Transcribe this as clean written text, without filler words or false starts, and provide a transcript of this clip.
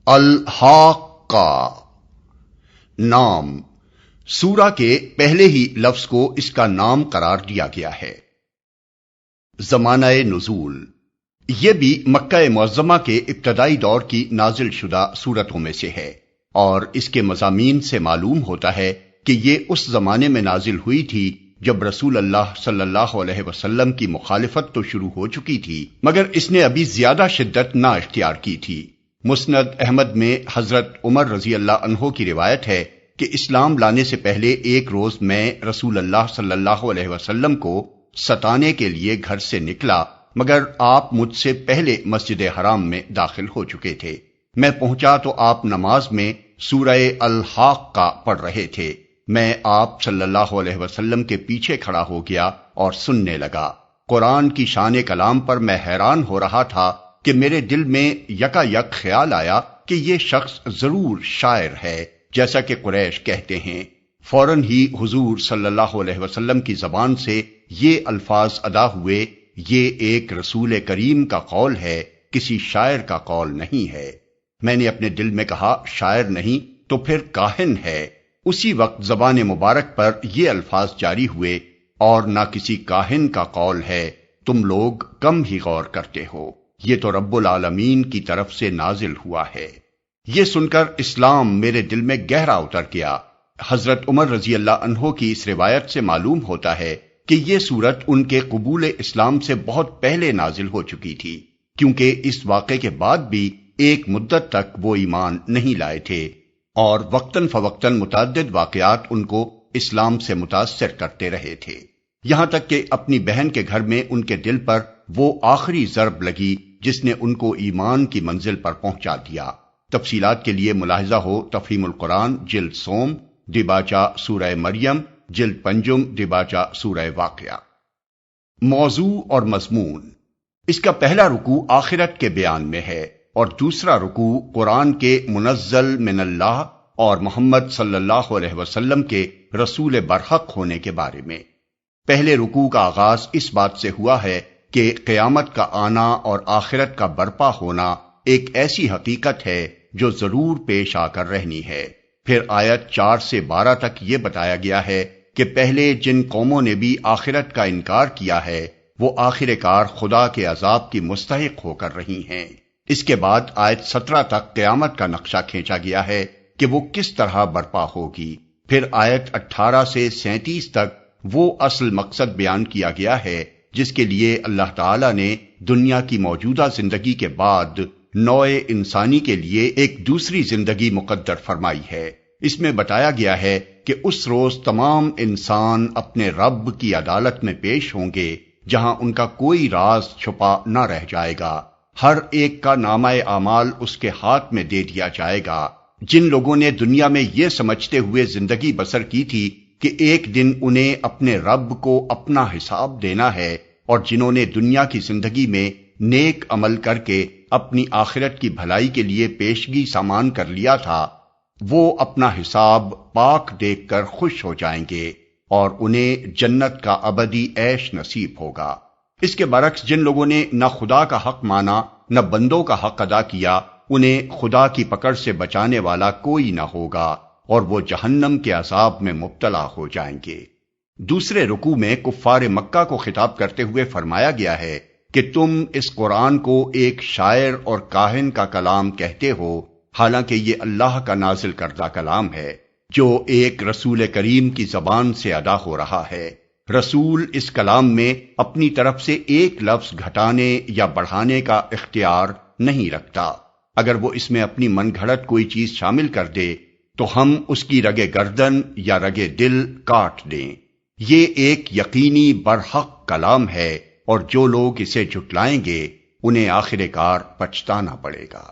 الحاقہ نام سورہ کے پہلے ہی لفظ کو اس کا نام قرار دیا گیا ہے۔ زمانہ نزول یہ بھی مکہ معظمہ کے ابتدائی دور کی نازل شدہ سورتوں میں سے ہے، اور اس کے مضامین سے معلوم ہوتا ہے کہ یہ اس زمانے میں نازل ہوئی تھی جب رسول اللہ صلی اللہ علیہ وسلم کی مخالفت تو شروع ہو چکی تھی، مگر اس نے ابھی زیادہ شدت نہ اختیار کی تھی۔ مسند احمد میں حضرت عمر رضی اللہ عنہ کی روایت ہے کہ اسلام لانے سے پہلے ایک روز میں رسول اللہ صلی اللہ علیہ وسلم کو ستانے کے لیے گھر سے نکلا، مگر آپ مجھ سے پہلے مسجد حرام میں داخل ہو چکے تھے۔ میں پہنچا تو آپ نماز میں سورہ الحاقہ پڑھ رہے تھے۔ میں آپ صلی اللہ علیہ وسلم کے پیچھے کھڑا ہو گیا اور سننے لگا۔ قرآن کی شان کلام پر میں حیران ہو رہا تھا کہ میرے دل میں یکا یک خیال آیا کہ یہ شخص ضرور شاعر ہے، جیسا کہ قریش کہتے ہیں۔ فوراً ہی حضور صلی اللہ علیہ وسلم کی زبان سے یہ الفاظ ادا ہوئے، یہ ایک رسول کریم کا قول ہے، کسی شاعر کا قول نہیں ہے۔ میں نے اپنے دل میں کہا شاعر نہیں تو پھر کاہن ہے۔ اسی وقت زبان مبارک پر یہ الفاظ جاری ہوئے، اور نہ کسی کاہن کا قول ہے، تم لوگ کم ہی غور کرتے ہو، یہ تو رب العالمین کی طرف سے نازل ہوا ہے۔ یہ سن کر اسلام میرے دل میں گہرا اتر گیا۔ حضرت عمر رضی اللہ عنہ کی اس روایت سے معلوم ہوتا ہے کہ یہ سورت ان کے قبول اسلام سے بہت پہلے نازل ہو چکی تھی، کیونکہ اس واقعے کے بعد بھی ایک مدت تک وہ ایمان نہیں لائے تھے، اور وقتاً فوقتاً متعدد واقعات ان کو اسلام سے متاثر کرتے رہے تھے، یہاں تک کہ اپنی بہن کے گھر میں ان کے دل پر وہ آخری ضرب لگی جس نے ان کو ایمان کی منزل پر پہنچا دیا۔ تفصیلات کے لیے ملاحظہ ہو تفہیم القرآن جلد سوم، دیباچہ سورہ مریم، جلد پنجم، دیباچہ سورہ واقعہ۔ موضوع اور مضمون اس کا پہلا رکوع آخرت کے بیان میں ہے، اور دوسرا رکوع قرآن کے منزل من اللہ اور محمد صلی اللہ علیہ وسلم کے رسول برحق ہونے کے بارے میں۔ پہلے رکوع کا آغاز اس بات سے ہوا ہے کہ قیامت کا آنا اور آخرت کا برپا ہونا ایک ایسی حقیقت ہے جو ضرور پیش آ کر رہنی ہے۔ پھر آیت 4 سے 12 تک یہ بتایا گیا ہے کہ پہلے جن قوموں نے بھی آخرت کا انکار کیا ہے وہ آخر کار خدا کے عذاب کی مستحق ہو کر رہی ہیں۔ اس کے بعد آیت 17 تک قیامت کا نقشہ کھینچا گیا ہے کہ وہ کس طرح برپا ہوگی۔ پھر آیت 18 سے 37 تک وہ اصل مقصد بیان کیا گیا ہے جس کے لیے اللہ تعالیٰ نے دنیا کی موجودہ زندگی کے بعد نوع انسانی کے لیے ایک دوسری زندگی مقدر فرمائی ہے۔ اس میں بتایا گیا ہے کہ اس روز تمام انسان اپنے رب کی عدالت میں پیش ہوں گے، جہاں ان کا کوئی راز چھپا نہ رہ جائے گا۔ ہر ایک کا نامہ اعمال اس کے ہاتھ میں دے دیا جائے گا۔ جن لوگوں نے دنیا میں یہ سمجھتے ہوئے زندگی بسر کی تھی کہ ایک دن انہیں اپنے رب کو اپنا حساب دینا ہے، اور جنہوں نے دنیا کی زندگی میں نیک عمل کر کے اپنی آخرت کی بھلائی کے لیے پیشگی سامان کر لیا تھا، وہ اپنا حساب پاک دیکھ کر خوش ہو جائیں گے، اور انہیں جنت کا ابدی عیش نصیب ہوگا۔ اس کے برعکس جن لوگوں نے نہ خدا کا حق مانا نہ بندوں کا حق ادا کیا، انہیں خدا کی پکڑ سے بچانے والا کوئی نہ ہوگا، اور وہ جہنم کے عذاب میں مبتلا ہو جائیں گے۔ دوسرے رکوع میں کفار مکہ کو خطاب کرتے ہوئے فرمایا گیا ہے کہ تم اس قرآن کو ایک شاعر اور کاہن کا کلام کہتے ہو، حالانکہ یہ اللہ کا نازل کردہ کلام ہے جو ایک رسول کریم کی زبان سے ادا ہو رہا ہے۔ رسول اس کلام میں اپنی طرف سے ایک لفظ گھٹانے یا بڑھانے کا اختیار نہیں رکھتا۔ اگر وہ اس میں اپنی من گھڑت کوئی چیز شامل کر دے تو ہم اس کی رگ گردن یا رگ دل کاٹ دیں۔ یہ ایک یقینی برحق کلام ہے، اور جو لوگ اسے جھٹلائیں گے انہیں آخر کار پچھتانا پڑے گا۔